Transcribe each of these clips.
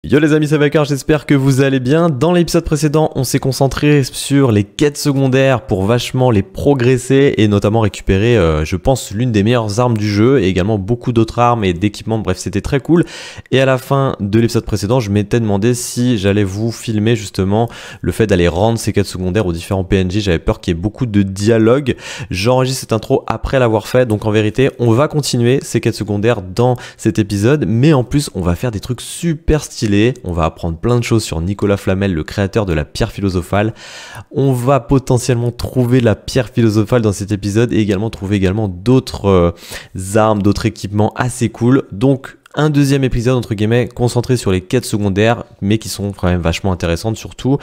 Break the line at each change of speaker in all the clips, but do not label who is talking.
Yo les amis, c'est Baker, j'espère que vous allez bien. Dans l'épisode précédent, on s'est concentré sur les quêtes secondaires pour vachement les progresser et notamment récupérer, je pense, l'une des meilleures armes du jeu et également beaucoup d'autres armes et d'équipements. Bref, c'était très cool. Et à la fin de l'épisode précédent, je m'étais demandé si j'allais vous filmer justement le fait d'aller rendre ces quêtes secondaires aux différents PNJ. J'avais peur qu'il y ait beaucoup de dialogue. J'enregistre cette intro après l'avoir fait, donc en vérité, on va continuer ces quêtes secondaires dans cet épisode, mais en plus, on va faire des trucs super stylés. On va apprendre plein de choses sur Nicolas Flamel, le créateur de la pierre philosophale. On va potentiellement trouver la pierre philosophale dans cet épisode et également trouver d'autres armes, d'autres équipements assez cool. Donc un deuxième épisode entre guillemets concentré sur les quêtes secondaires mais qui sont quand même vachement intéressantes. Surtout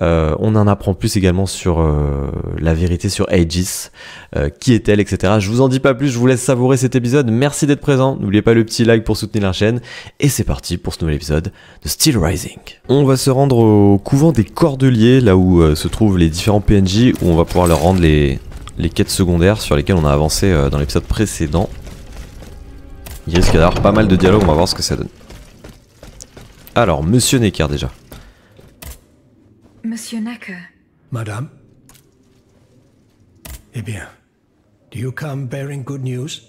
on en apprend plus également sur la vérité sur Aegis, qui est-elle, etc. Je vous en dis pas plus, je vous laisse savourer cet épisode. Merci d'être présent, n'oubliez pas le petit like pour soutenir la chaîne et c'est parti pour ce nouvel épisode de Steelrising. On va se rendre au couvent des Cordeliers, là où se trouvent les différents PNJ, où on va pouvoir leur rendre les quêtes secondaires sur lesquelles on a avancé dans l'épisode précédent. Il risque d'avoir pas mal de dialogues, on va voir ce que ça donne. Alors, Monsieur Necker déjà.
Monsieur Necker.
Madame. Eh bien, do you come bearing good news?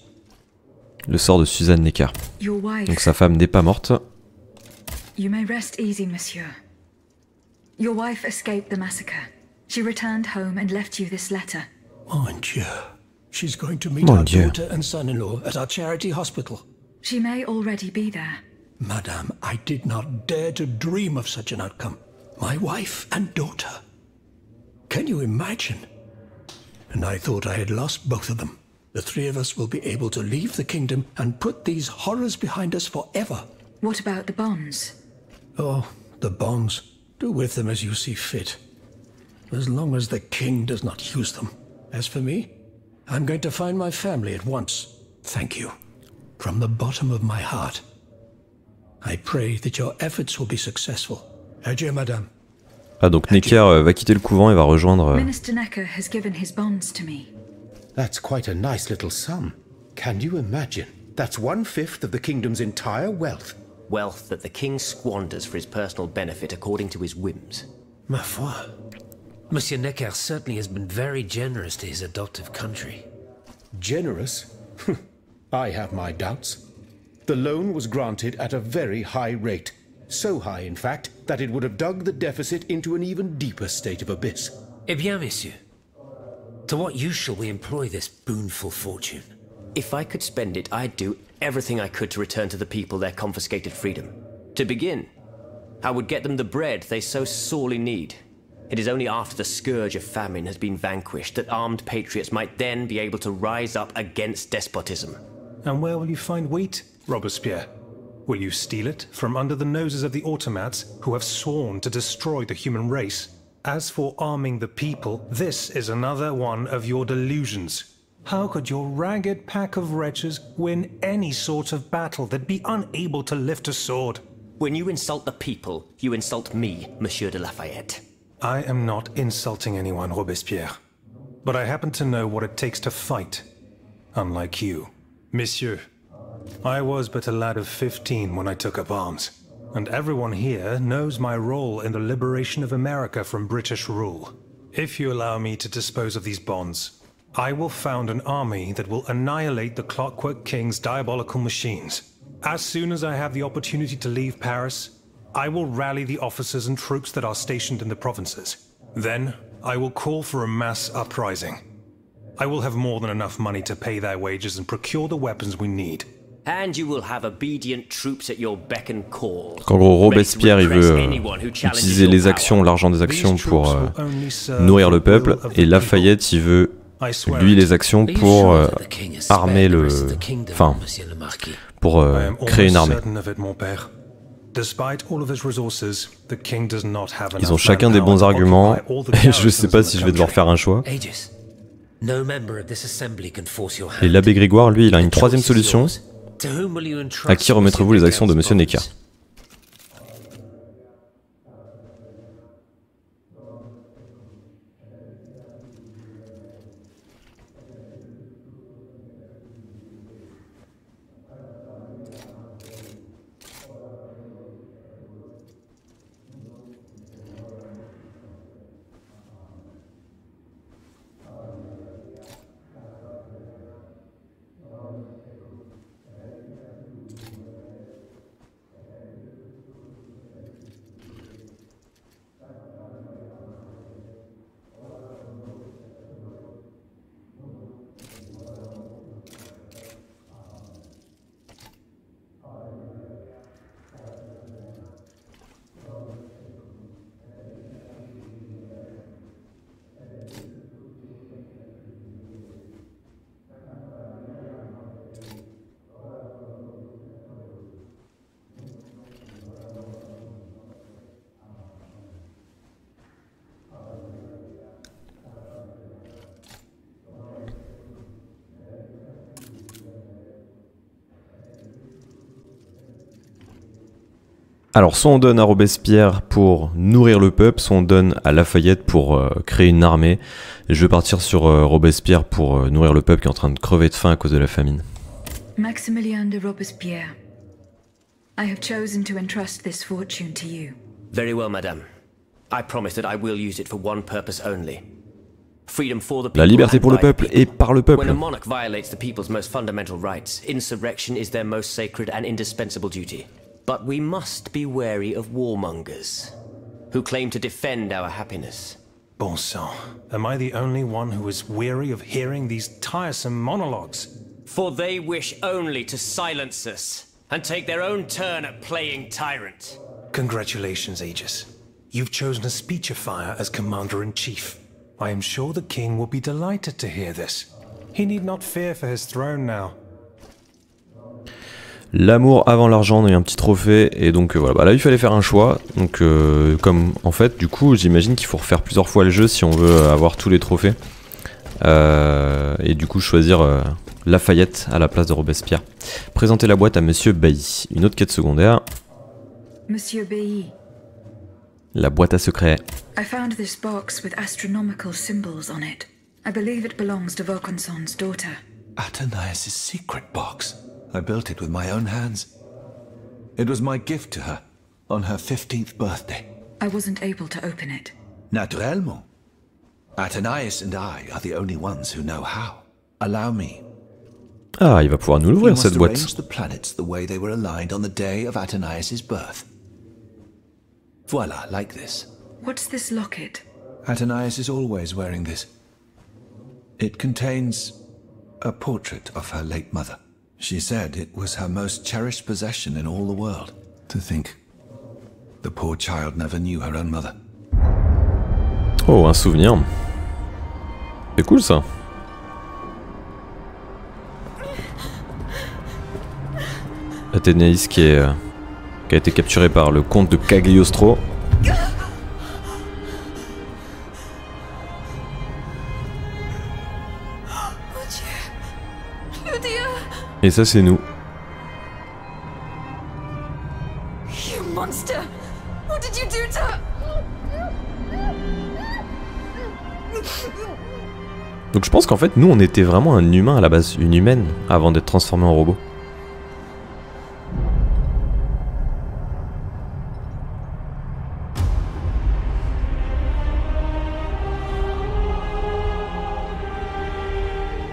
Le sort de Suzanne Necker.
Your wife.
Donc sa femme n'est pas morte.
You may rest easy, monsieur. Your wife escaped the massacre. She returned home and left you this letter.
Mon Dieu. She's going to meet our daughter and son-in-law at our charity hospital.
She may already be there.
Madame, I did not dare to dream of such an outcome. My wife and daughter. Can you imagine? And I thought I had lost both of them. The three of us will be able to leave the kingdom and put these horrors behind us forever.
What about the bonds?
Oh, the bonds. Do with them as you see fit. As long as the king does not use them. As for me, I'm going to find my family at once. Thank you. From the bottom of my heart. I pray that your efforts will be successful. Adieu, madame.
Ah, donc Necker va quitter le couvent et va rejoindre...
Minister Necker has given his bonds to me.
That's quite a nice little sum. Can you imagine? That's 1/5 of the kingdom's entire wealth.
Wealth that the king squanders for his personal benefit according to his whims.
Ma foi.
Monsieur Necker certainly has been very generous to his adoptive country.
Generous? I have my doubts. The loan was granted at a very high rate. So high, in fact, that it would have dug the deficit into an even deeper state of abyss.
Eh bien, messieurs, to what use shall we employ this boonful fortune?
If I could spend it, I'd do everything I could to return to the people their confiscated freedom. To begin, I would get them the bread they so sorely need. It is only after the scourge of famine has been vanquished that armed patriots might then be able to rise up against despotism.
And where will you find wheat, Robespierre? Will you steal it from under the noses of the automats who have sworn to destroy the human race? As for arming the people, this is another one of your delusions. How could your ragged pack of wretches win any sort of battle that'd be unable to lift a sword?
When you insult the people, you insult me, Monsieur de Lafayette.
I am not insulting anyone, Robespierre. But I happen to know what it takes to fight. Unlike you. Messieurs, I was but a lad of 15 when I took up arms. And everyone here knows my role in the liberation of America from British rule. If you allow me to dispose of these bonds, I will found an army that will annihilate the Clockwork King's diabolical machines. As soon as I have the opportunity to leave Paris, I will rally the officers and troops that are stationed in the provinces. Then, I will call for a mass uprising. I will have more than enough money to pay their wages and procure the weapons we need.
And you will have obedient troops at your beck and call.
En gros, Robespierre, il veut utiliser les actions, l'argent des actions pour nourrir le peuple, et Lafayette, il veut, lui, les actions pour armer le... Enfin, pour créer une armée. Ils ont chacun des bons arguments, et je sais pas si je vais devoir faire un choix. Et l'abbé Grégoire, lui, il a une troisième solution. À qui remettrez-vous les actions de Monsieur Necker? Alors soit on donne à Robespierre pour nourrir le peuple, soit on donne à Lafayette pour créer une armée. Et je vais partir sur Robespierre pour nourrir le peuple qui est en train de crever de faim à cause de la famine.
Maximilien de Robespierre, I have chosen to entrust this fortune to you.
Very well, madame. I promise that I will use it for one purpose only. Freedom for the people.
La liberté pour le peuple et par le peuple.
When a monarch violates the people's most fundamental rights, insurrection is their most sacred and indispensable duty. But we must be wary of warmongers, who claim to defend our happiness.
Bon sang, am I the only one who is weary of hearing these tiresome monologues?
For they wish only to silence us, and take their own turn at playing tyrant.
Congratulations, Aegis. You've chosen a speechifier as Commander-in-Chief. I am sure the king will be delighted to hear this. He need not fear for his throne now.
L'amour avant l'argent, on a eu un petit trophée, et donc voilà, bah là il fallait faire un choix, donc comme en fait du coup j'imagine qu'il faut refaire plusieurs fois le jeu si on veut avoir tous les trophées, et du coup choisir Lafayette à la place de Robespierre. Présenter la boîte à Monsieur Bailly, une autre quête secondaire.
Monsieur Bailly.
La boîte à secret.
I found this box with astronomical symbols on it. I believe it belongs to Vaucanson's daughter.
Athénaïs' secret box. I built it with my own hands. It was my gift to her on her 15th birthday.
I wasn't able to open it.
Naturellement. Athénaïs and I are the only ones who know how. Allow me.
Ah, il va pouvoir nous l'ouvrir cette boîte.
Arrange the planets the way they were aligned on the day of Athénaïs' birth. Voila, like this.
What's this locket?
Athénaïs is always wearing this. It contains a portrait of her late mother. She said it was her most cherished possession in all the world. To think, the poor child never knew her own mother.
Oh, un souvenir. C'est cool ça. Athénaïs qui a été capturé par le comte de Cagliostro. Et ça c'est nous.
You monster! What did you do to...
Donc je pense qu'en fait nous on était vraiment un humain à la base, une humaine, avant d'être transformé en robot.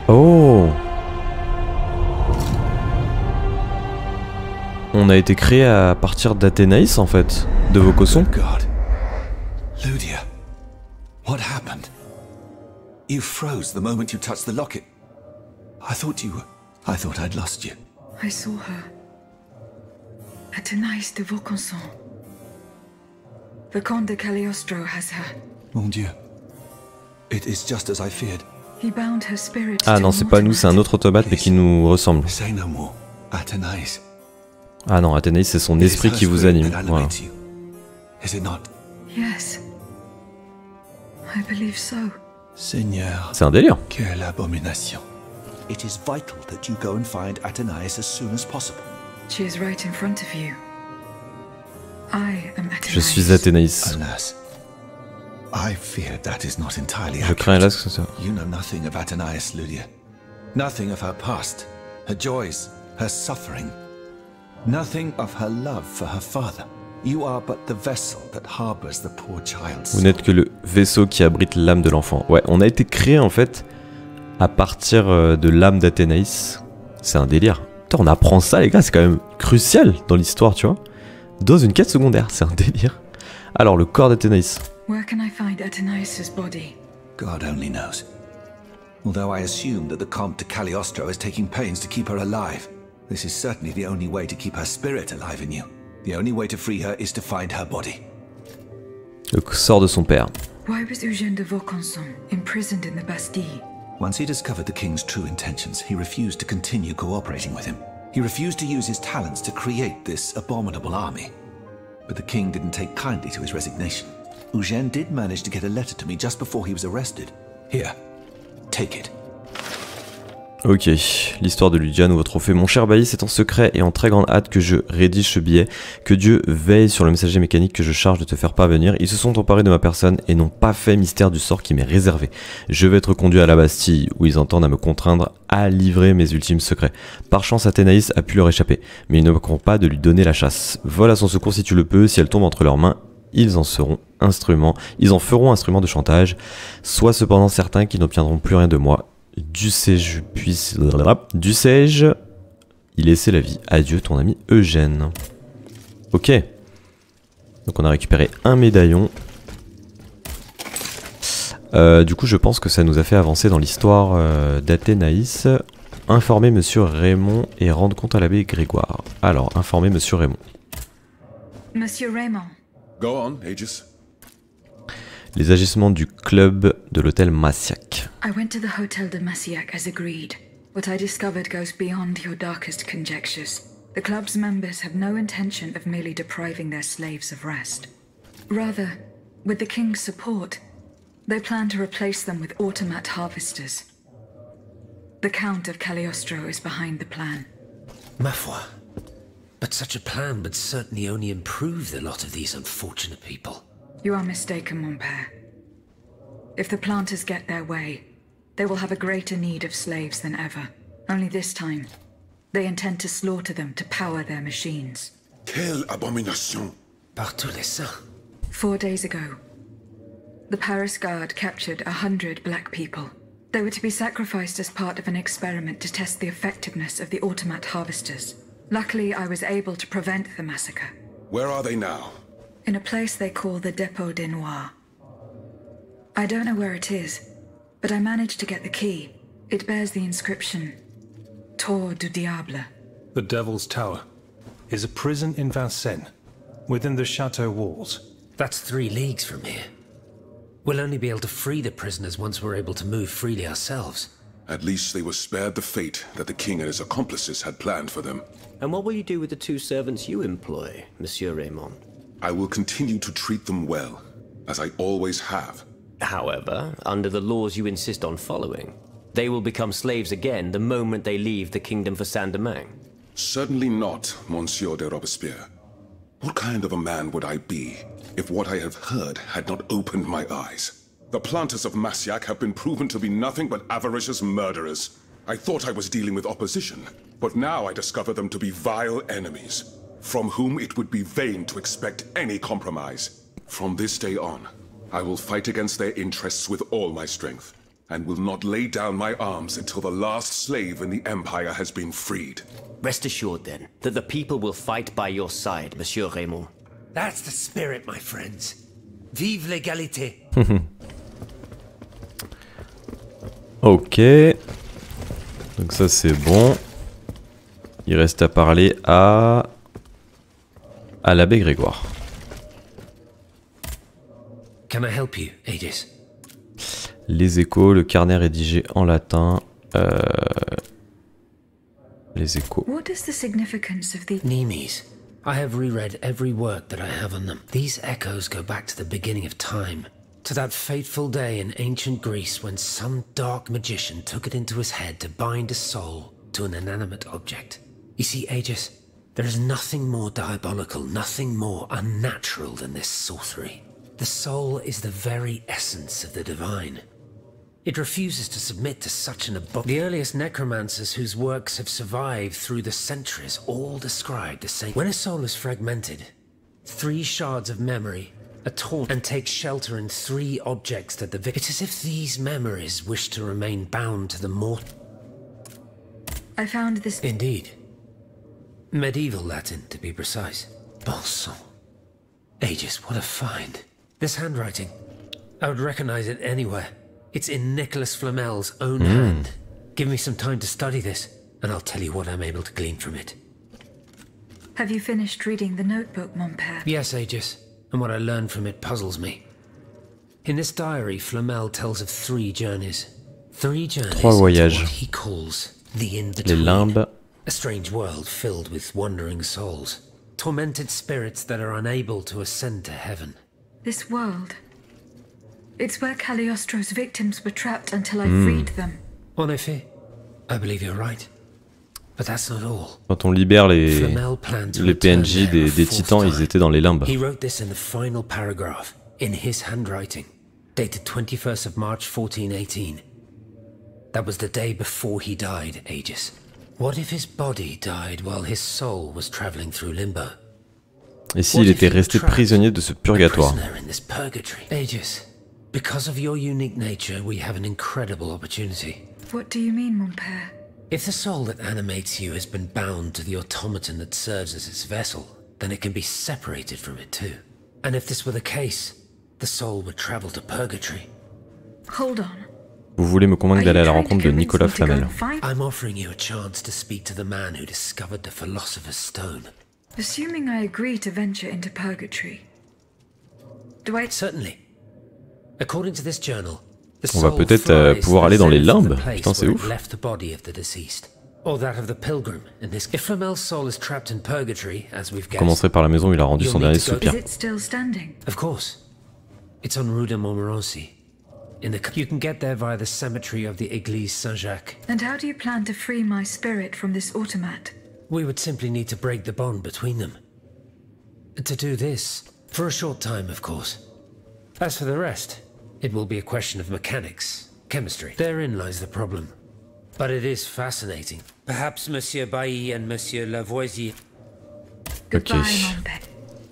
Oh! On a été créé à partir d'Athénaïs en fait, de vos cossons.
God. Ludia, what happened? You froze the moment you touched the locket. I thought I'd lost you.
I saw her. Athénaïs de Vaucanson. The Comte de Cagliostro has her.
Mon Dieu. It is just as I feared.
He bound her spirit.
Ah non, c'est pas nous, c'est un autre automate mais qui nous ressemble.
Say no more. Athénaïs.
Ah non, Athénaïs c'est son esprit qui vous anime. Voilà.
Is it not?
Yes. I believe so.
Seigneur.
C'est un délire.
Quelle abomination. It is vital that you go and find Athénaïs as soon as possible.
She is right in front of you. I am Athénaïs.
Je suis Athénaïs.
Alas. I fear that is not entirely
Je crains hélas que ça.
You know nothing of Athénaïs, Ludia. Nothing of her past, her joys, her suffering. Nothing of her love for her father. You are but the vessel that harbors the poor child's soul.
Vous n'êtes que le vaisseau qui abrite l'âme de l'enfant. Ouais, on a été créé en fait à partir de l'âme d'Athénaïs. C'est un délire. Putain, on apprend ça les gars, c'est quand même crucial dans l'histoire, tu vois. Dans une quête secondaire, c'est un délire. Alors, le corps d'Athénaïs.
Where can I find Athénaïs' body?
God only knows. Although I assume that the Comte de Cagliostro is taking pains to keep her alive, this is certainly the only way to keep her spirit alive in you. The only way to free her is to find her body.
Le sort de son père.
Why was Eugène de Vaucanson imprisoned in the Bastille?
Once he discovered the king's true intentions, he refused to continue cooperating with him. He refused to use his talents to create this abominable army. But the king didn't take kindly to his resignation. Eugène did manage to get a letter to me just before he was arrested. Here, take it.
Ok, l'histoire de Lydia, nouveau trophée. Mon cher Bailly, c'est en secret et en très grande hâte que je rédige ce billet. Que Dieu veille sur le messager mécanique que je charge de te faire parvenir. Ils se sont emparés de ma personne et n'ont pas fait mystère du sort qui m'est réservé. Je vais être conduit à la Bastille, où ils entendent à me contraindre à livrer mes ultimes secrets. Par chance, Athénaïs a pu leur échapper, mais ils ne manqueront pas de lui donner la chasse. Vole à son secours si tu le peux, si elle tombe entre leurs mains. Ils en feront instrument de chantage. Sois cependant certain qu'ils n'obtiendront plus rien de moi. Dussé-je y laisser la vie. Adieu ton ami Eugène. Ok. Donc on a récupéré un médaillon. Du coup je pense que ça nous a fait avancer dans l'histoire d'Athénaïs. Informer Monsieur Raymond et rendre compte à l'abbé Grégoire. Alors, informer Monsieur Raymond.
Monsieur Raymond.
Go on, Aegis.
Les agissements du club de l'hôtel Massiac.
I went to the Hotel de Massiac as agreed. What I discovered goes beyond your darkest conjectures. The club's members have no intention of merely depriving their slaves of rest. Rather, with the king's support, they plan to replace them with automat harvesters. The Count of Cagliostro is behind the plan.
Ma foi. But such a plan would certainly only improve the lot of these unfortunate people.
You are mistaken, mon père. If the planters get their way, they will have a greater need of slaves than ever. Only this time, they intend to slaughter them to power their machines.
Quelle abomination!
Par tous les saints.
4 days ago, the Paris Guard captured 100 black people. They were to be sacrificed as part of an experiment to test the effectiveness of the automat harvesters. Luckily, I was able to prevent the massacre.
Where are they now?
In a place they call the Dépôt des Noirs. I don't know where it is, but I managed to get the key. It bears the inscription, Tour du Diable.
The Devil's Tower is a prison in Vincennes, within the chateau walls.
That's 3 leagues from here. We'll only be able to free the prisoners once we're able to move freely ourselves.
At least they were spared the fate that the king and his accomplices had planned for them.
And what will you do with the 2 servants you employ, Monsieur Raymond?
I will continue to treat them well, as I always have.
However, under the laws you insist on following, they will become slaves again the moment they leave the kingdom for Saint-Domingue.
Certainly not, Monsieur de Robespierre. What kind of a man would I be if what I have heard had not opened my eyes? The planters of Massiac have been proven to be nothing but avaricious murderers. I thought I was dealing with opposition, but now I discover them to be vile enemies, from whom it would be vain to expect any compromise. From this day on, I will fight against their interests with all my strength, and will not lay down my arms until the last slave in the Empire has been freed.
Rest assured, then, that the people will fight by your side, Monsieur Raymond.
That's the spirit, my friends. Vive l'égalité.
Ok. Donc ça c'est bon. Il reste à parler à l'abbé Grégoire.
Can I help you, Aegis?
Les échos, le carnet rédigé en latin. Les échos.
What is the significance of the...
Nemes. I have reread every work that I have on them. These echoes go back to the beginning of time. To that fateful day in ancient Greece when some dark magician took it into his head to bind a soul to an inanimate object. You see, Aegis, there is nothing more diabolical, nothing more unnatural than this sorcery. The soul is the very essence of the divine. It refuses to submit to such an The earliest necromancers whose works have survived through the centuries all describe the same. When a soul is fragmented, 3 shards of memory are torn and take shelter in 3 objects that the victim... It's as if these memories wish to remain bound to the mortal.
I found this...
Indeed. Medieval Latin, to be precise. Bon sang. Aegis, what a find. This handwriting, I would recognize it anywhere. It's in Nicholas Flamel's own hand. Give me some time to study this, and I'll tell you what I'm able to glean from it.
Have you finished reading the notebook, mon père?
Yes, Aegis, and what I learned from it puzzles me. In this diary, Flamel tells of 3 journeys. 3 journeys
3 voyages.
to what he calls the
Les
in-between.
limbes.
A strange world filled with wandering souls. Tormented spirits that are unable to ascend to heaven.
This world... It's where Cagliostro's victims were trapped until I freed them.
En effet, I believe you're right. But that's not all.
Quand on libère les PNJ des
des
titans, ils étaient dans les limbes.
He wrote this in the final paragraph, in his handwriting, dated 21st of March 1418. That was the day before he died, Aegis. What if his body died while his soul was traveling through limbo?
Et s'il était resté prisonnier de ce purgatoire?
Aegis, because of your unique nature, we have an incredible opportunity.
What do you mean, mon père?
If the soul that animates you has been bound to the automaton that serves as its vessel, then it can be separated from it too. And if this were the case, the soul would travel to purgatory.
Hold on.
Vous voulez me convaincre d'aller à la rencontre de Nicolas Flamel?
I'm offering you a chance to speak to the man who discovered the Philosopher's Stone.
Assuming I agree to venture into purgatory, do I...
Certainly. According to this journal, the
On va
soul
peut-être
flies
pouvoir aller dans les
to the
limbes.
place
Putain, c'est
where it
ouf.
left the body of the deceased, or that of the pilgrim. In this, if Flamel's soul is trapped in purgatory, as we've
Je
guessed,
commencerai par la maison où il a rendu son dernier
Is
soupir.
it still standing?
of course, it's on Rue de Montmorency. You can get there via the cemetery of the Église Saint-Jacques.
And how do you plan to free my spirit from this automat?
We would simply need to break the bond between them. To do this, for a short time, of course. As for the rest, it will be a question of mechanics, chemistry. Therein lies the problem. But it is fascinating. Perhaps Monsieur Bailly and Monsieur Lavoisier.
Ok.
Goodbye, mon père.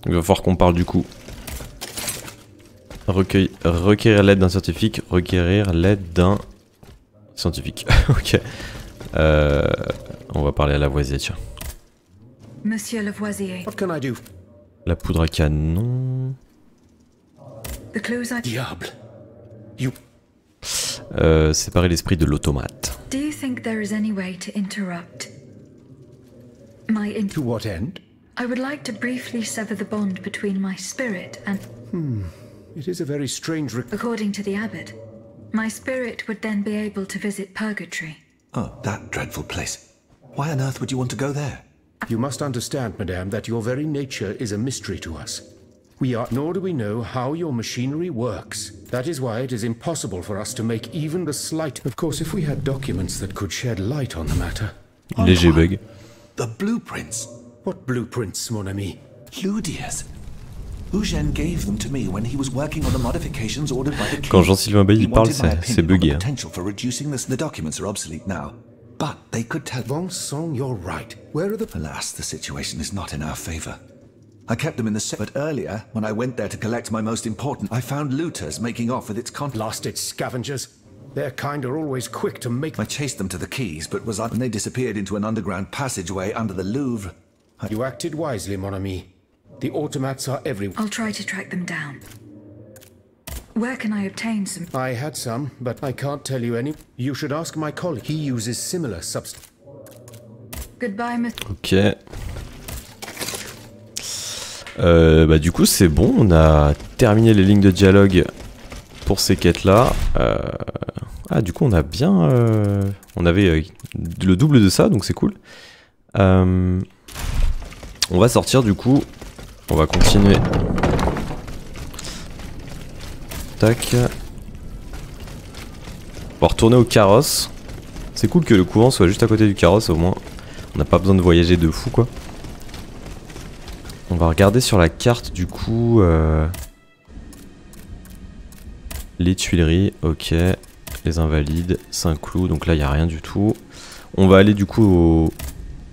Il va falloir qu'on parle du coup. Requérir l'aide d'un scientifique. Requérir l'aide d'un scientifique. Ok. On va parler à Lavoisier, tiens.
Monsieur Lavoisier.
What can I do?
La poudre à canon.
The clues I...
Diable. You...
séparer l'esprit de l'automate.
Do you think there is any way to interrupt my
To what end?
I would like to briefly sever the bond between my spirit and...
It is a very strange
According to the abbot, my spirit would then be able to visit purgatory.
Oh, that dreadful place. Why on earth would you want to go there?
You must understand, madame, that your very nature is a mystery to us. Nor do we know how your machinery works. That is why it is impossible for us to make even the slight... Of course, if we had documents that could shed light on the matter...
Léger bug.
The blueprints.
What blueprints, mon ami?
Ludia's. Eugène gave them to me when he was working on the modifications ordered by the king.
Quand Jean-Sylvain Bailly
He
parle,
wanted my
c'est
opinion on
bugué.
the
Hein.
potential for reducing this. The documents are obsolete now, but they could tell.
Vincent, you're right. Where are the...
Alas, the situation is not in our favor. I kept them in the safe, but earlier, when I went there to collect my most important, I found looters making off with its contents.
Blasted scavengers. Their kind are always quick to make...
I chased them to the quays, but when they disappeared into an underground passageway under the Louvre.
You acted wisely, mon ami. The automats are everywhere.
I'll try to track them down. Where can I obtain some?
I had some, but I can't tell you any. You should ask my colleague. He uses similar substances.
Goodbye, Miss.
Ok. Bah du coup c'est bon, on a terminé les lignes de dialogue pour ces quêtes là. Ah du coup on a bien... on avait le double de ça donc c'est cool. On va sortir du coup. On va continuer. Tac. On va retourner au carrosse. C'est cool que le couvent soit juste à côté du carrosse au moins. On n'a pas besoin de voyager de fou quoi. On va regarder sur la carte du coup les Tuileries, ok. Les Invalides, Saint-Cloud, donc là il n'y a rien du tout. On va aller du coup au...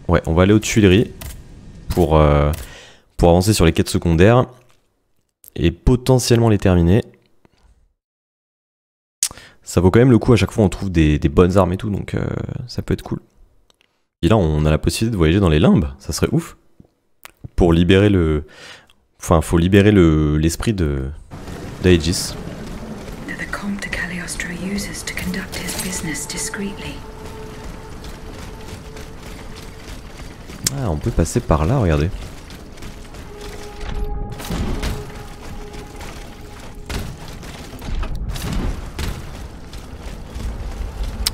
Ouais, on va aller aux Tuileries pour avancer sur les quêtes secondaires et potentiellement les terminer. Ça vaut quand même le coup, à chaque fois on trouve des bonnes armes et tout, donc ça peut être cool. Et là on a la possibilité de voyager dans les limbes, ça serait ouf. Pour libérer le... Enfin, faut libérer l'esprit d'Aegis.
That the Comte de Cagliostro uses to conduct his business discreetly.
Ah, on peut passer par là, regardez.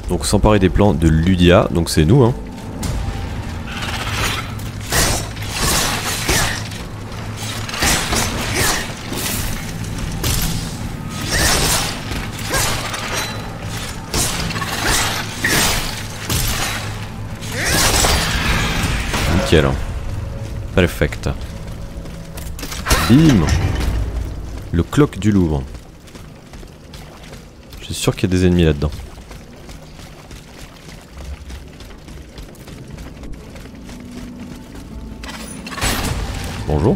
Donc s'emparer des plans de Ludia, donc c'est nous hein. Nickel. Perfect. Bim. Le clock du Louvre. Je suis sûr qu'il y a des ennemis là-dedans. Bonjour.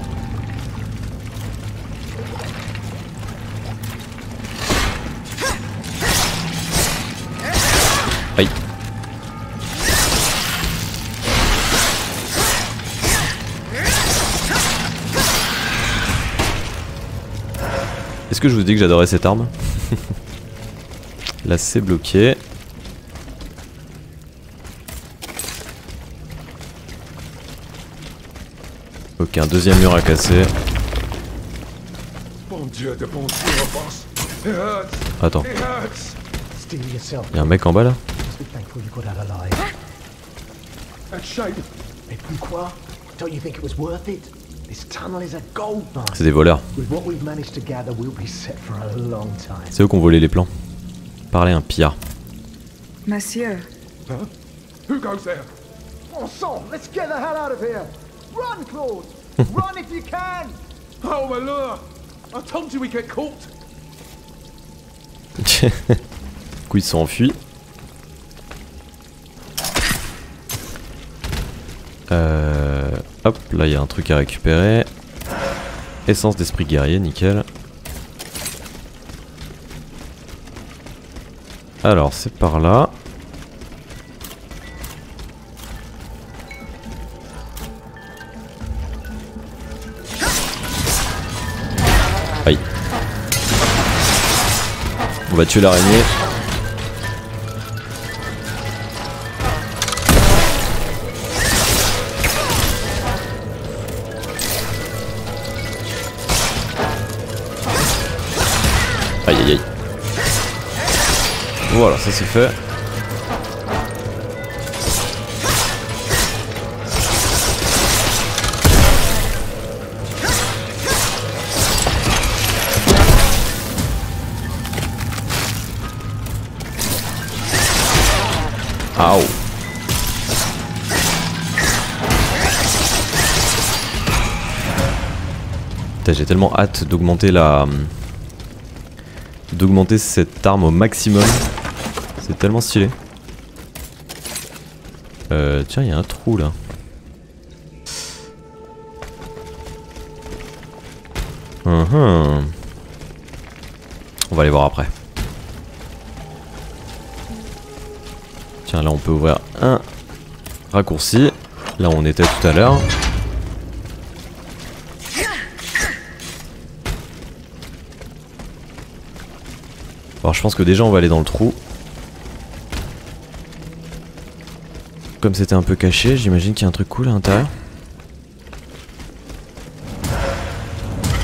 Aïe. Est-ce que je vous dis que j'adorais cette arme? Là c'est bloqué. Ok, un deuxième mur à casser. Attends. Il y a un mec en bas là? C'est des voleurs. C'est eux qui ont volé les plans. Parlez un Pierre.
Monsieur.
Huh? Who goes there? Oh, son, let's get the hell out of here! Run, Claude! Run if you can! Oh, my lord! I told you we get caught!
Du coup, ils sont enfuis. Hop, là il y a un truc à récupérer. Essence d'esprit guerrier, nickel. Alors, c'est par là. Aïe. On va tuer l'araignée. Aïe aïe aïe. Voilà, ça c'est fait. Aouh. J'ai tellement hâte d'augmenter cette arme au maximum. C'est tellement stylé. Tiens, il y a un trou là. On va aller voir après. Tiens, là on peut ouvrir un raccourci. Là où on était tout à l'heure. Alors je pense que déjà on va aller dans le trou. Comme c'était un peu caché, j'imagine qu'il y a un truc cool à l'intérieur.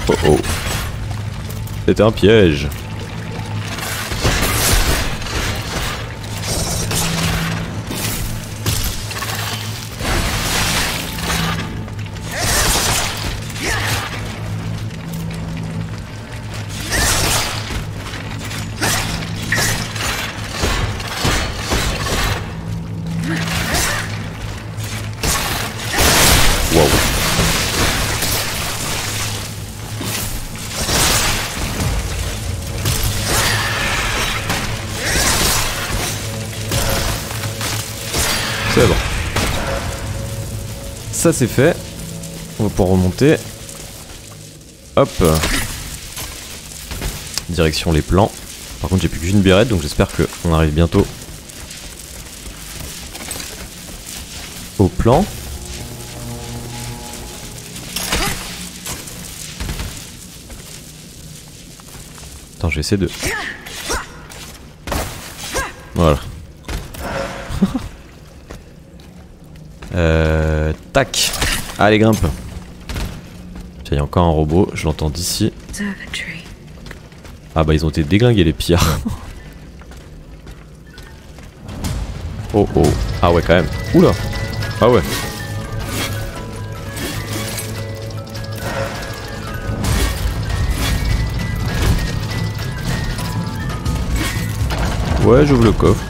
Oh oh. C'était un piège. C'est bon. Ça c'est fait. On va pouvoir remonter. Hop. Direction les plans. Par contre j'ai plus qu'une birette donc j'espère qu'on arrive bientôt au plan. Attends, je vais essayer de... Voilà. Tac. Allez, grimpe. Tiens, il y a encore un robot, je l'entends d'ici. Ah bah ils ont été déglingués les pires. Oh oh. Ah ouais quand même. Oula. Ah ouais. Ouais, j'ouvre le coffre.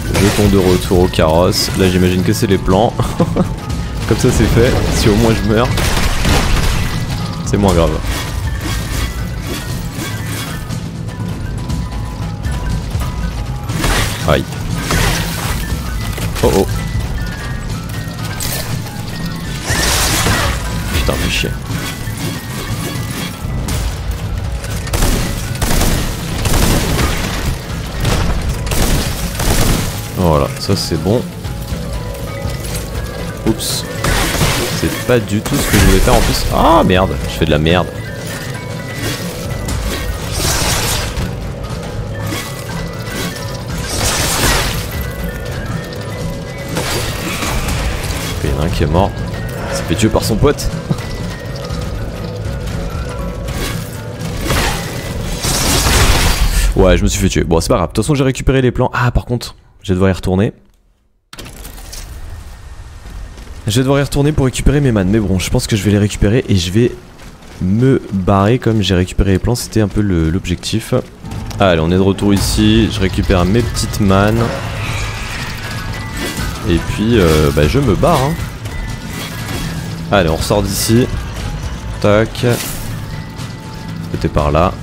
Je jetons de retour au carrosse. Là j'imagine que c'est les plans. Comme ça c'est fait. Si au moins je meurs, c'est moins grave. Aïe. Oh oh. Putain, fais chier. Voilà, ça c'est bon. Oups. C'est pas du tout ce que je voulais faire en plus. Ah merde, je fais de la merde. Il y en a un qui est mort. Il s'est fait tuer par son pote. Ouais, je me suis fait tuer. Bon, c'est pas grave. De toute façon, j'ai récupéré les plans. Ah, par contre, je vais devoir y retourner. Je vais devoir y retourner pour récupérer mes mannes. Mais bon, je pense que je vais les récupérer et je vais me barrer comme j'ai récupéré les plans. C'était un peu l'objectif. Allez, on est de retour ici. Je récupère mes petites mannes. Et puis, bah, je me barre. Hein. Allez, on ressort d'ici. Tac. C'était par là.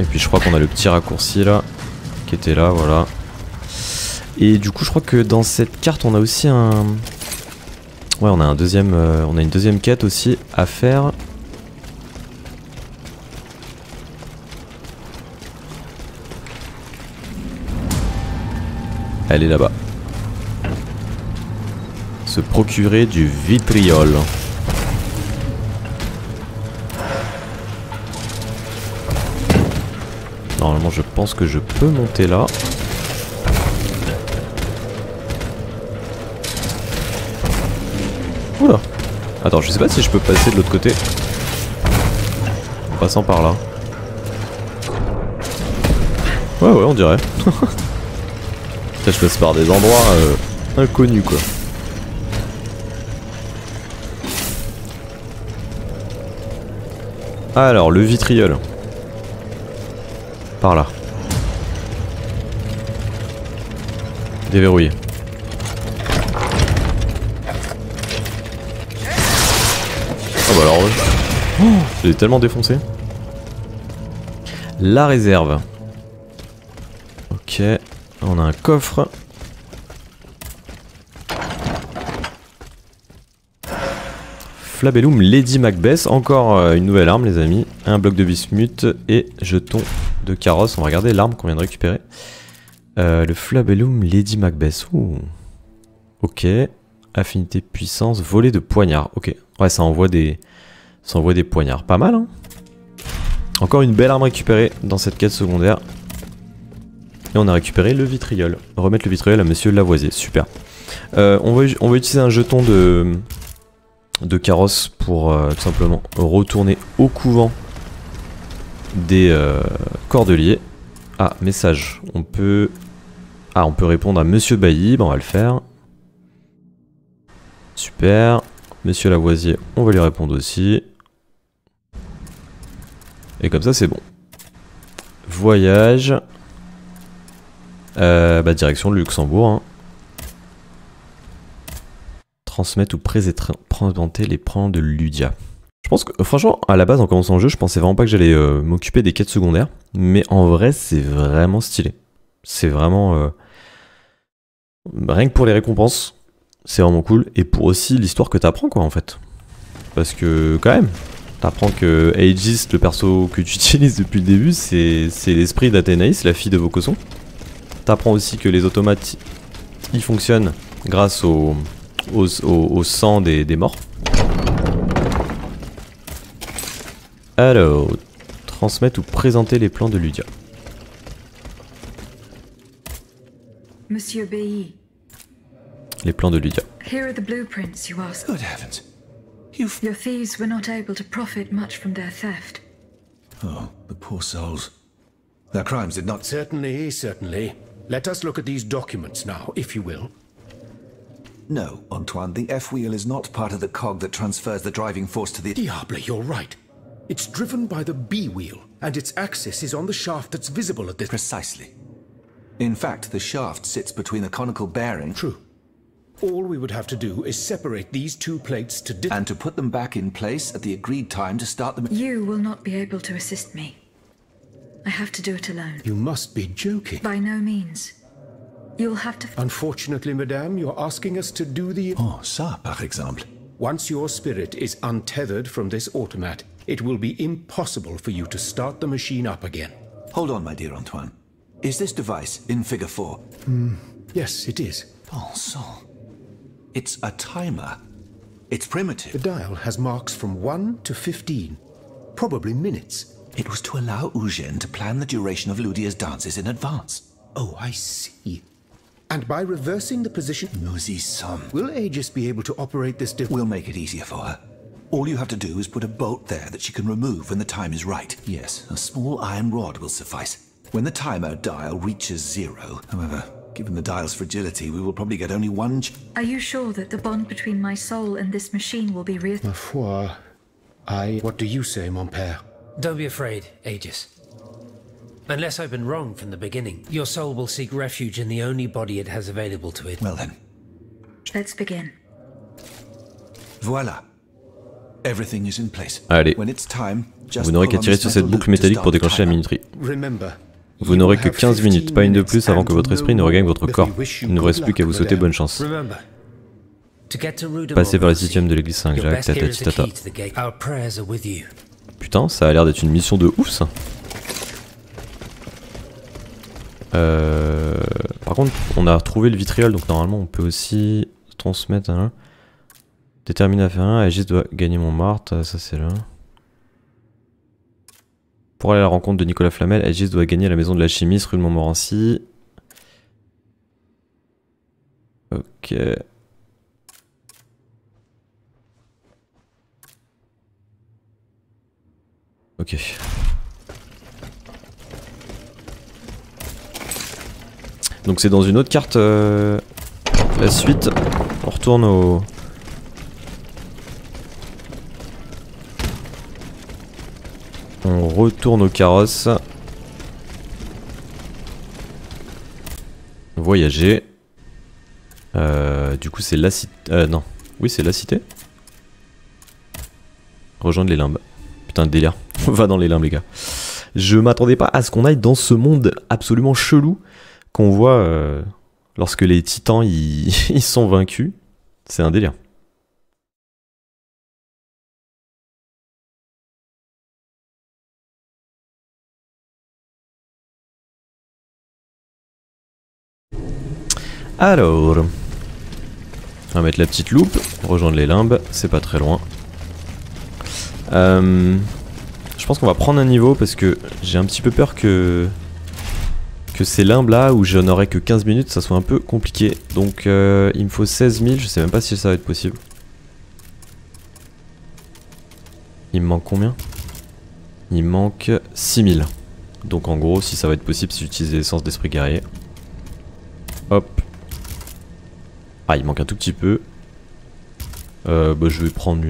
Et puis je crois qu'on a le petit raccourci là. Qui était là, voilà. Et du coup, je crois que dans cette carte, on a aussi un... Ouais, on a un deuxième, on a une deuxième quête aussi à faire. Elle est là-bas. Se procurer du vitriol. Normalement, je pense que je peux monter là. Oula. Attends, je sais pas si je peux passer de l'autre côté. En passant par là. Ouais, ouais, on dirait. Là, je passe par des endroits inconnus, quoi. Alors, le vitriol. Par là. Déverrouillé. Oh bah alors... Oh, je l'ai tellement défoncé. La réserve. Ok. On a un coffre. Flabellum Lady Macbeth. Encore une nouvelle arme, les amis. Un bloc de bismuth et jeton de carrosse. On va regarder l'arme qu'on vient de récupérer. Le Flabellum Lady Macbeth. Ouh. Ok. Affinité puissance. Volet de poignard. Ok. Ouais, ça envoie des poignards. Pas mal, hein. Encore une belle arme récupérée dans cette quête secondaire. Et on a récupéré le vitriol. Remettre le vitriol à Monsieur Lavoisier. Super. On va utiliser un jeton de carrosse pour tout simplement retourner au couvent des cordeliers. Ah, message. On peut répondre à Monsieur Bailly. Bon, on va le faire. Super. Monsieur Lavoisier, on va lui répondre aussi. Et comme ça, c'est bon. Voyage. Bah, direction le Luxembourg. Hein. Transmettre ou présenter les plans de Lydia. Je pense que, franchement, à la base, en commençant le jeu, je pensais vraiment pas que j'allais m'occuper des quêtes secondaires. Mais en vrai, c'est vraiment stylé. C'est vraiment... rien que pour les récompenses, c'est vraiment cool. Et pour aussi l'histoire que t'apprends, quoi, en fait. Parce que, quand même, t'apprends que Aegis, le perso que tu utilises depuis le début, c'est l'esprit d'Athénaïs, la fille de Vaucosson. T'apprends aussi que les automates, ils fonctionnent grâce au sang des morts. Alors, transmettre ou présenter les plans de Lydia.
Monsieur Bailly.
Les plans de Lydia.
Here are the blueprints you asked.
Good heavens.
Your thieves were not able to profit much from their theft.
Oh, the poor souls. Their crimes did not...
Certainly, certainly. Let us look at these documents now, if you will.
No, Antoine, the F-wheel is not part of the cog that transfers the driving force to the...
Diable, you're right. It's driven by the B-wheel, and its axis is on the shaft that's visible at this...
Precisely. In fact, the shaft sits between the conical bearing.
True. All we would have to do is separate these two plates to
and to put them back in place at the agreed time to start the...
You will not be able to assist me. I have to do it alone.
You must be joking.
By no means. You'll have to...
Unfortunately, madame, you're asking us to do the...
Oh, ça, par exemple.
Once your spirit is untethered from this automat, it will be impossible for you to start the machine up again.
Hold on, my dear Antoine. Is this device in figure 4?
Yes, it is.
Bon sang. It's a timer. It's primitive.
The dial has marks from 1 to 15. Probably minutes.
It was to allow Eugène to plan the duration of Ludia's dances in advance.
Oh, I see. And by reversing the position...
Nous y sommes.
Will Aegis be able to operate this...
We'll make it easier for her. All you have to do is put a bolt there that she can remove when the time is right. Yes, a small iron rod will suffice. When the timer dial reaches 0, however, given the dial's fragility, we will probably get only one...
Are you sure that the bond between my soul and this machine will be real?
Ma foi, What do you say, mon père?
Don't be afraid, Aegis. Unless I've been wrong from the beginning, your soul will seek refuge in the only body it has available to it.
Well then.
Let's begin.
Voilà. Everything is in place.
Allez.
When it's time, just
vous n'aurez qu'à tirer sur cette boucle métallique pour déclencher la minuterie. Vous n'aurez que 15 minutes, pas une de plus, avant que votre esprit ne regagne votre corps. Il ne vous reste plus qu'à vous souhaiter bonne chance. Passez par le système de l'église Saint-Jacques, tata. Putain, ça a l'air d'être une mission de ouf, ça. Par contre, on a retrouvé le vitriol, donc normalement on peut aussi transmettre un... Déterminé à faire un, Aegis doit gagner Montmartre, ça c'est là. Pour aller à la rencontre de Nicolas Flamel, Aegis doit gagner la maison de la chimiste, rue de Montmorency. Ok. Ok. Donc c'est dans une autre carte la suite. On retourne au... On retourne au carrosse. Voyager. Du coup c'est la cité... non. Oui c'est la cité. Rejoindre les limbes. Putain de délire. On va dans les limbes les gars. Je m'attendais pas à ce qu'on aille dans ce monde absolument chelou qu'on voit lorsque les titans ils sont vaincus. C'est un délire. Alors, on va mettre la petite loupe, rejoindre les limbes, c'est pas très loin. Je pense qu'on va prendre un niveau parce que j'ai un petit peu peur que ces limbes là où je n'aurai que 15 minutes ça soit un peu compliqué. Donc il me faut 16 000, je sais même pas si ça va être possible. Il me manque combien? Il me manque 6 000. Donc en gros si ça va être possible si j'utilise l'essence d'esprit guerrier. Hop. Ah il manque un tout petit peu. Bah, je vais prendre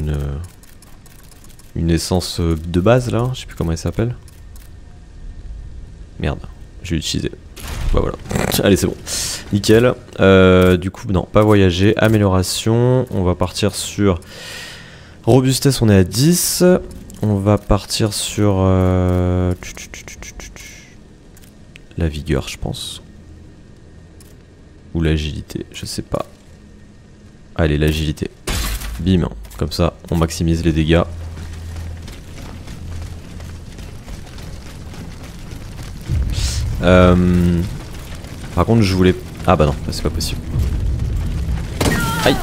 une essence de base là, je sais plus comment elle s'appelle. Merde, je vais l'utiliser. Bah voilà, allez c'est bon, nickel. Du coup non, pas voyager, amélioration. On va partir sur robustesse, on est à 10. On va partir sur la vigueur je pense. Ou l'agilité, je sais pas. Allez l'agilité. Bim, comme ça on maximise les dégâts. Par contre je voulais... Ah bah non, c'est pas possible. Aïe.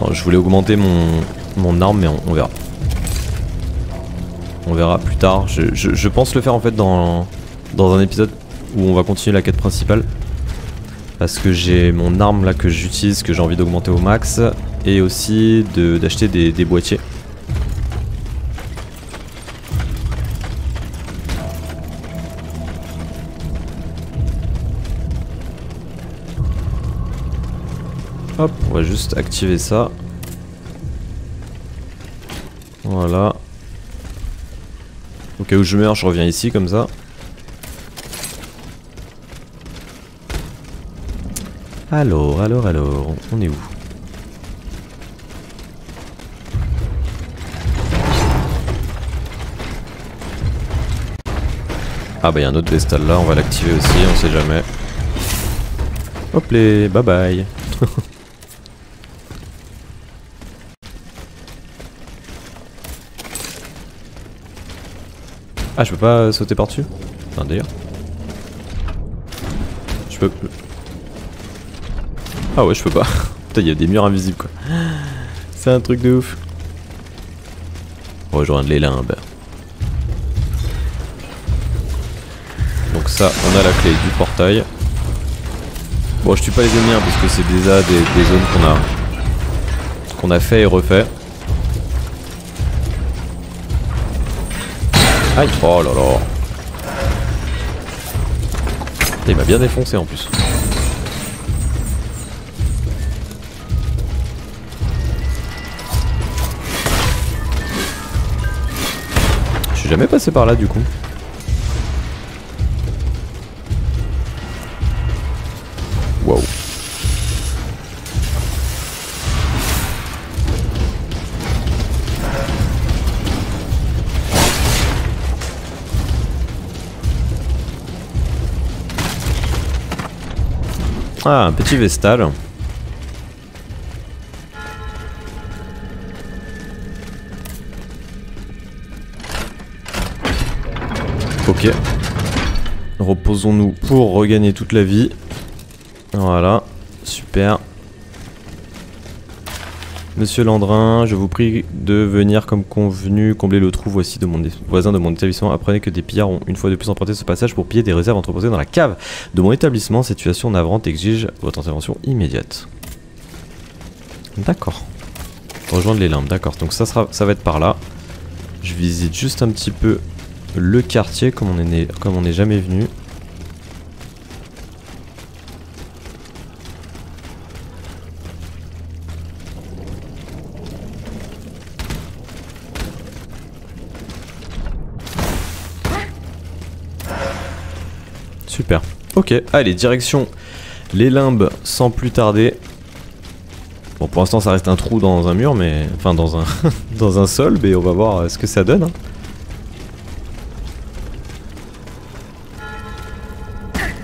Non, je voulais augmenter mon arme mais on verra. On verra plus tard. Je pense le faire en fait dans un épisode où on va continuer la quête principale. Parce que j'ai mon arme là que j'utilise, que j'ai envie d'augmenter au max. Et aussi d'acheter des boîtiers. Hop, on va juste activer ça. Voilà. Au cas où je meurs, je reviens ici comme ça. Alors, on est où? Ah bah il y a un autre vestal là, on va l'activer aussi, on sait jamais. Hop les, bye bye. Ah je peux pas sauter par dessus? Enfin d'ailleurs. Je peux... Ah ouais je peux pas. Putain il y a des murs invisibles quoi. C'est un truc de ouf. Rejoindre les limbes. Donc ça on a la clé du portail. Bon je tue pas les ennemis hein, parce que c'est déjà des zones qu'on a fait et refait. Aïe, oh là là. Il m'a bien défoncé en plus. Je suis jamais passé par là du coup. Wow. Ah, un petit vestal. Ok. Reposons-nous pour regagner toute la vie. Voilà, super. Monsieur Landrin, je vous prie de venir comme convenu combler le trou voici de mon voisin de mon établissement. Apprenez que des pillards ont une fois de plus emprunté ce passage pour piller des réserves entreposées dans la cave de mon établissement. Cette situation navrante exige votre intervention immédiate. D'accord. Rejoindre les limbes, d'accord. Donc ça va être par là. Je visite juste un petit peu le quartier comme on n'est jamais venu. Super. Ok, allez, direction les limbes sans plus tarder. Bon, pour l'instant, ça reste un trou dans un mur, mais... Enfin, dans un, dans un sol, mais on va voir ce que ça donne. Hein.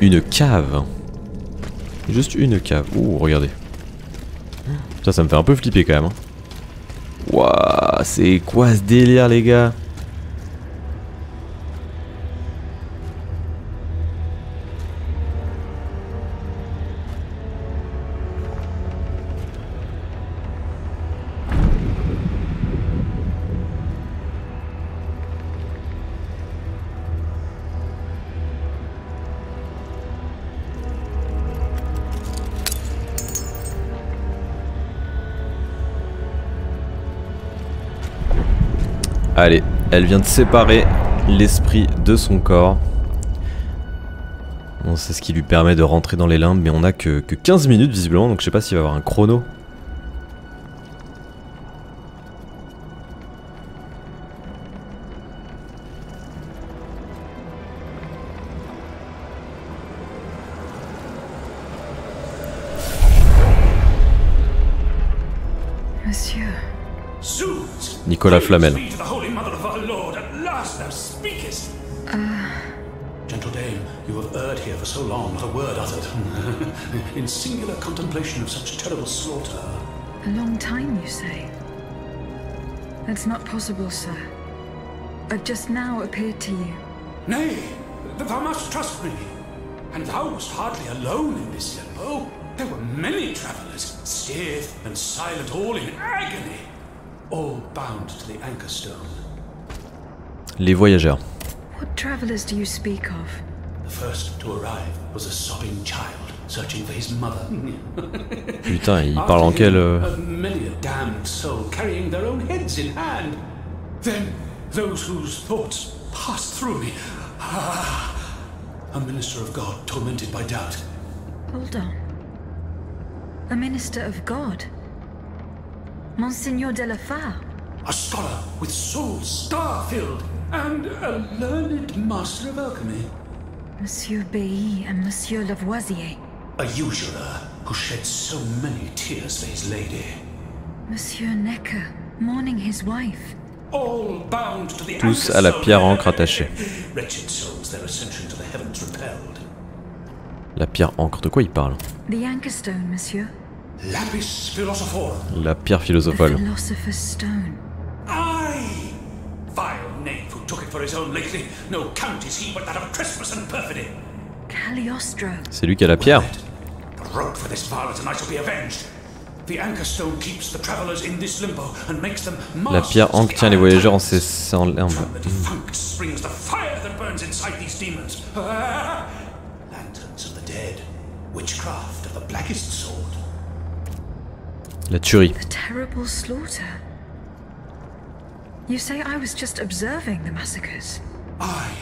Une cave. Juste une cave. Ouh, regardez. Ça me fait un peu flipper quand même. Hein. Waouh, c'est quoi ce délire, les gars? Allez, elle vient de séparer l'esprit de son corps. Bon, c'est ce qui lui permet de rentrer dans les limbes, mais on a que 15 minutes visiblement, donc je sais pas s'il va y avoir un chrono.
Monsieur.
Nicolas Flamel.
Gentle dame, you have erred here for so long, not a word uttered. In singular contemplation of such terrible slaughter.
A long time, you say? That's not possible, sir. I've just now appeared to you.
Nay, thou must trust me. And thou wast hardly alone in this limbo. There were many travellers, stiff and silent, all in agony. All bound to the anchor stone.
Les voyageurs.
What travellers do you speak of?
The first to arrive was a sobbing child searching for his mother.
Putain, il parle en quel...
Many a damned soul carrying their own heads in hand. Then those whose thoughts passed through me. A minister of God tormented by doubt.
Hold on. A minister of God? Monseigneur de la Fare?
A scholar with soul star-filled, and a learned master of alchemy.
Monsieur Bailly and Monsieur Lavoisier.
A usurer, who shed so many tears for his lady.
Monsieur Necker, mourning his wife.
All bound to the
Tous à la pierre encre attachée.
Wretched souls, their ascension to the heavens repelled.
La pierre encre, de quoi il parle?
The anchor stone, monsieur.
Lapis Philosophale.
La pierre
The
philosophale.
philosopher's stone.
Aye! Vile knave who took it for his own lately. No count is he but that of trespass and perfidy.
Cagliostro.
C'est lui qui a la pierre.
Wrote for this varlet and I shall be avenged. The anchor stone keeps the travelers in this limbo and makes them
La pierre encre tient les voyageurs en ses limbes.
From the defunct springs the fire that burns inside these demons. Lanterns of the dead. Witchcraft of the blackest sort.
La tuerie.
The terrible slaughter. You say I was just observing the massacres?
Aye.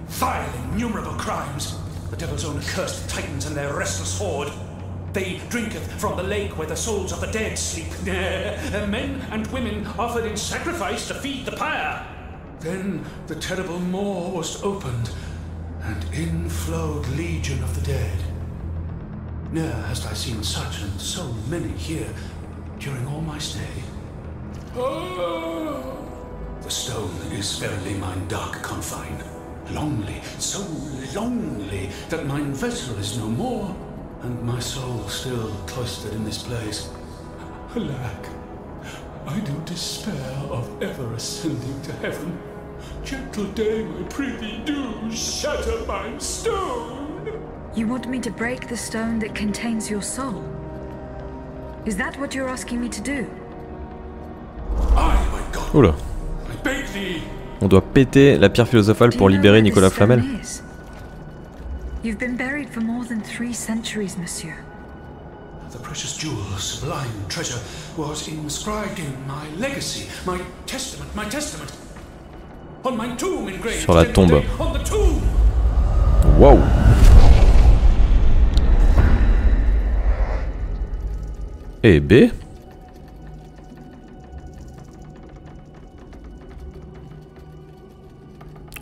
Vile innumerable crimes. The devil's own accursed titans and their restless horde. They drinketh from the lake where the souls of the dead sleep. Men and women offered in sacrifice to feed the pyre. Then the terrible maw was opened, and in flowed legion of the dead. Ne'er hast I seen such and so many here during all my stay. Oh. The stone is verily mine dark confine. Lonely, so lonely, that mine vessel is no more, and my soul still cloistered in this place. Alack, I do despair of ever ascending to heaven. Gentle dame, I prithee do shatter mine stone.
You want me to break the stone that contains your soul? Is that what you're asking me to do?
Aye, my God.
Oula.
I beg thee.
On doit péter la pierre philosophale pour libérer Nicolas Flamel.
You've been buried for more than 3 centuries, monsieur.
The precious jewel, sublime treasure, was inscribed in my legacy, my testament. On my tomb engraved.
Sur la tombe.
On the tomb.
Wow. Et B.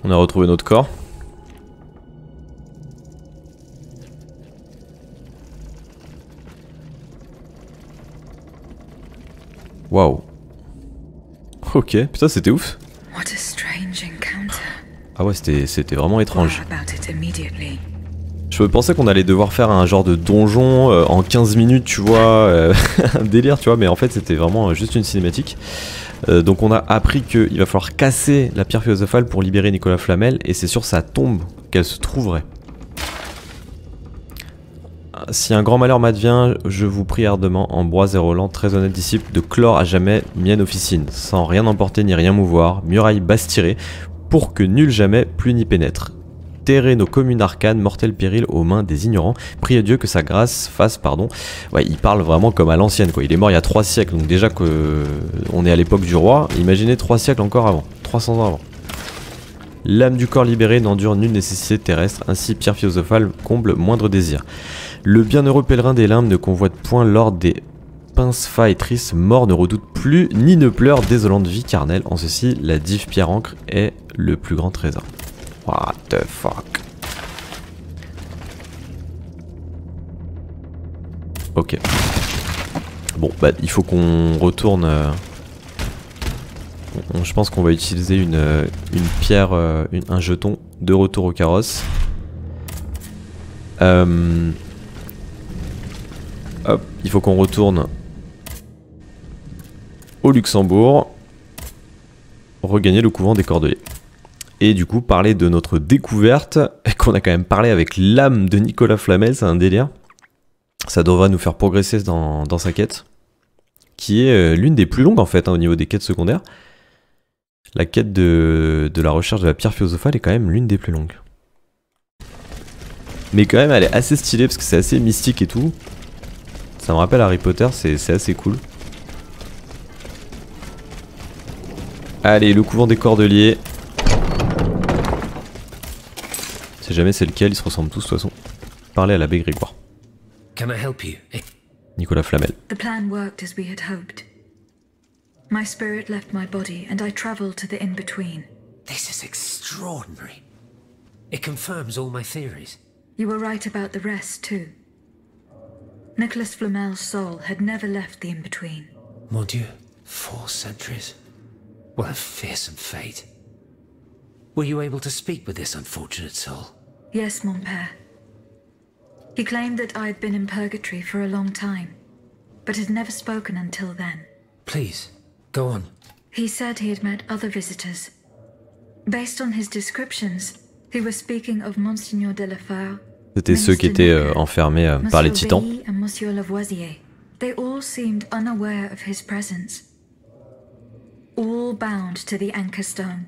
On a retrouvé notre corps. Waouh. Ok, putain c'était ouf.
What a strange encounter.
Ah ouais, c'était vraiment étrange.
About it immediately.
Je pensais qu'on allait devoir faire un genre de donjon en 15 minutes, tu vois, un délire, tu vois, mais en fait c'était vraiment juste une cinématique. Donc on a appris qu'il va falloir casser la pierre philosophale pour libérer Nicolas Flamel, et c'est sur sa tombe qu'elle se trouverait. Si un grand malheur m'advient, je vous prie ardemment, Ambroise et Roland, très honnête disciple, de clore à jamais mienne officine, sans rien emporter ni rien mouvoir, muraille basse tirée, pour que nul jamais plus n'y pénètre. Terrer nos communes arcanes, mortel péril aux mains des ignorants, priez Dieu que sa grâce fasse pardon. Ouais, il parle vraiment comme à l'ancienne, quoi. Il est mort il y a 3 siècles, donc déjà que on est à l'époque du roi, imaginez 3 siècles encore avant, 300 ans avant. L'âme du corps libérée n'endure nulle nécessité terrestre, ainsi pierre philosophale comble moindre désir. Le bienheureux pèlerin des limbes ne convoite point l'ordre des Ps5 tristes, mort ne redoute plus, ni ne pleure désolante vie carnelle. En ceci, la dive pierre encre est le plus grand trésor. What the fuck. Ok. Bon, bah il faut qu'on retourne... je pense qu'on va utiliser une pierre, un jeton de retour au carrosse. Hop, il faut qu'on retourne au Luxembourg, regagner le couvent des Cordeliers. Et du coup parler de notre découverte, qu'on a quand même parlé avec l'âme de Nicolas Flamel, c'est un délire. Ça devrait nous faire progresser dans sa quête, qui est l'une des plus longues en fait, hein, au niveau des quêtes secondaires. La quête de la recherche de la pierre philosophale est quand même l'une des plus longues. Mais quand même elle est assez stylée parce que c'est assez mystique et tout. Ça me rappelle Harry Potter, c'est assez cool. Allez, le couvent des Cordeliers. Si jamais c'est lequel, ils se ressemblent tous de toute façon. Parlez à l'abbé Grégoire.
Can I help you?
Nicolas Flamel.
The plan worked as we had hoped. My spirit left my body and I traveled to the in-between.
This is extraordinary. It confirms all my theories.
You were right about the rest too. Nicholas Flamel's soul had never left the in-between.
Mon Dieu, 4 centuries. What a fearsome fate. Were you able to speak with this unfortunate soul?
Yes, mon père. He claimed that I had been in purgatory for a long time, but had never spoken until then.
Please, go on.
He said he had met other visitors. Based on his descriptions, he was speaking of Monseigneur de la Feur.
C'était ceux qui étaient enfermés par les titans.
And Monsieur Lavoisier. They all seemed unaware of his presence. All bound to the anchor stone.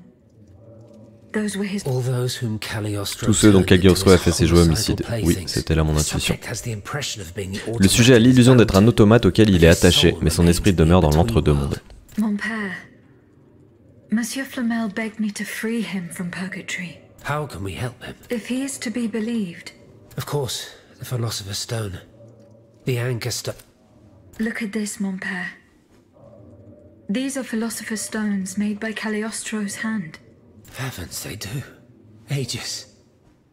Those were his...
All those whom Cagliostro...
Tous ceux dont Cagliostro a fait ses jeux homicides. Oui, c'était là mon intuition. Le sujet a l'illusion d'être un automate auquel il est attaché, mais son esprit demeure dans l'entre-deux-mondes.
Mon père, Monsieur Flamel begged me to free him from purgatory.
How can we help him?
If he is to be believed...
Of course, the Philosopher's Stone. The Anchor Stone.
Look at this, mon père. These are Philosopher's Stones made by Cagliostro's hand.
Heavens, they do. Ages.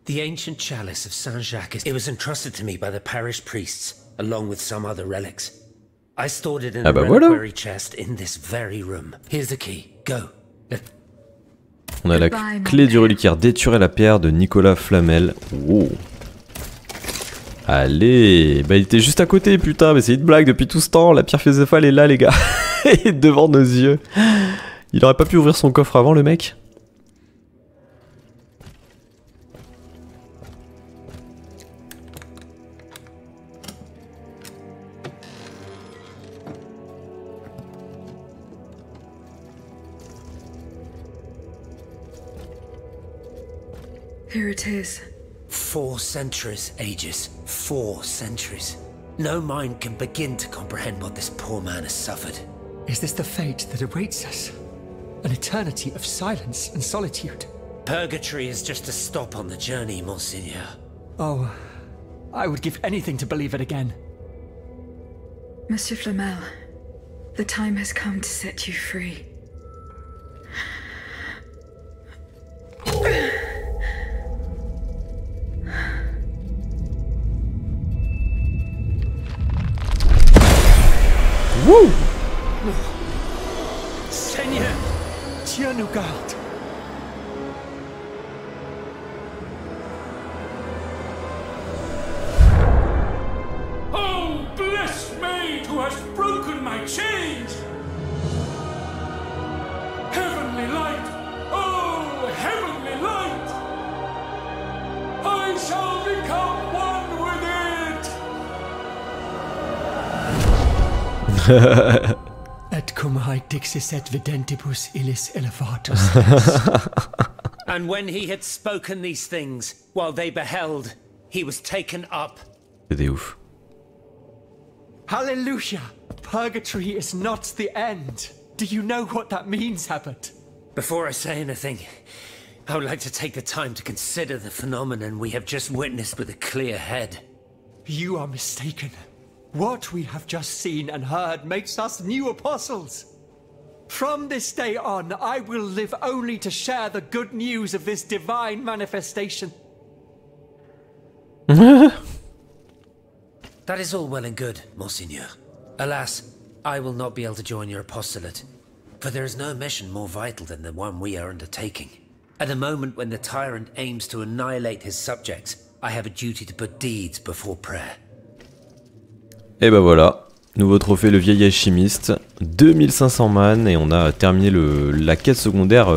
The ancient chalice of Saint-Jacques, it was entrusted to me by the parish priests, along with some other relics. I stored it in a reliquary chest in this very room. Here's the key. Go.
On a la clé du reliquaire déturer la pierre de Nicolas Flamel. Wow. Allez, bah il était juste à côté, putain, mais c'est une blague depuis tout ce temps, la pierre philosophale est là les gars, et devant nos yeux. Il aurait pas pu ouvrir son coffre avant le mec?
Here it is.
4 centuries, Aegis. 4 centuries. No mind can begin to comprehend what this poor man has suffered.
Is this the fate that awaits us? An eternity of silence and solitude?
Purgatory is just a stop on the journey, Monseigneur.
Oh, I would give anything to believe it again.
Monsieur Flamel, the time has come to set you free.
Wouh! Seigneur, Dieu nous garde.
Oh, blessed maid who has broken my chains! Heavenly light! Oh, heavenly light! I shall become one with it!
Et cum haec dixisset videntibus illis elevatus.
And when he had spoken these things, while they beheld, he was taken up.
C'était ouf.
Hallelujah! Purgatory is not the end. Do you know what that means, Abbot?
Before I say anything, I would like to take the time to consider the phenomenon we have just witnessed with a clear head.
You are mistaken. What we have just seen and heard makes us new apostles. From this day on, I will live only to share the good news of this divine manifestation.
That is all well and good, Monseigneur. Alas, I will not be able to join your apostolate, for there is no mission more vital than the one we are undertaking. At the moment when the tyrant aims to annihilate his subjects, I have a duty to put deeds before prayer.
Et bah voilà, nouveau trophée le vieil alchimiste, 2500 man et on a terminé la quête secondaire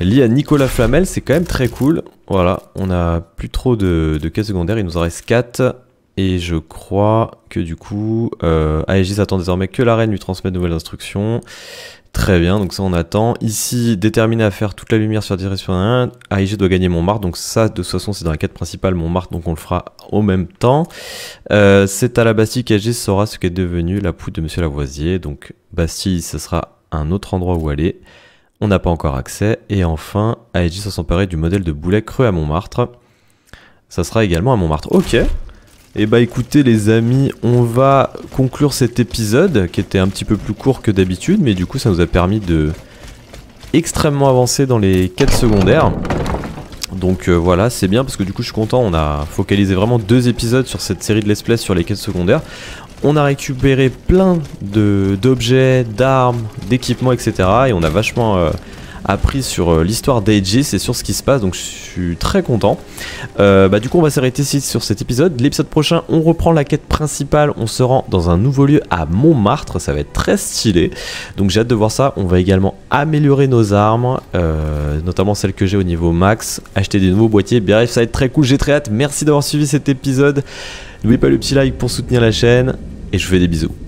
liée à Nicolas Flamel, c'est quand même très cool. Voilà, on a plus trop de quêtes secondaires, il nous en reste 4 et je crois que du coup Aegis attend désormais que la reine lui transmette de nouvelles instructions. Très bien, donc ça on attend. Ici, déterminé à faire toute la lumière sur la direction 1, Aegis doit gagner Montmartre, donc ça de toute façon c'est dans la quête principale Montmartre, donc on le fera au même temps. C'est à la Bastille qu'Aegis saura ce qu'est devenu la poudre de Monsieur Lavoisier, donc Bastille ce sera un autre endroit où aller, on n'a pas encore accès. Et enfin, Aegis va s'emparer du modèle de boulet creux à Montmartre, ça sera également à Montmartre, ok. Et bah écoutez les amis, on va conclure cet épisode qui était un petit peu plus court que d'habitude, mais du coup ça nous a permis de extrêmement avancer dans les quêtes secondaires. Donc voilà, c'est bien parce que du coup je suis content, on a focalisé vraiment 2 épisodes sur cette série de let's play sur les quêtes secondaires. On a récupéré plein d'objets, d'armes, d'équipements, etc. Et on a vachement appris sur l'histoire d'Aegis et sur ce qui se passe, donc je suis très content. Du coup on va s'arrêter ici sur cet épisode. L'épisode prochain on reprend la quête principale, on se rend dans un nouveau lieu à Montmartre, ça va être très stylé, donc j'ai hâte de voir ça. On va également améliorer nos armes, notamment celles que j'ai au niveau max, acheter des nouveaux boîtiers, bref ça va être très cool, j'ai très hâte. Merci d'avoir suivi cet épisode, n'oubliez pas le petit like pour soutenir la chaîne et je vous fais des bisous.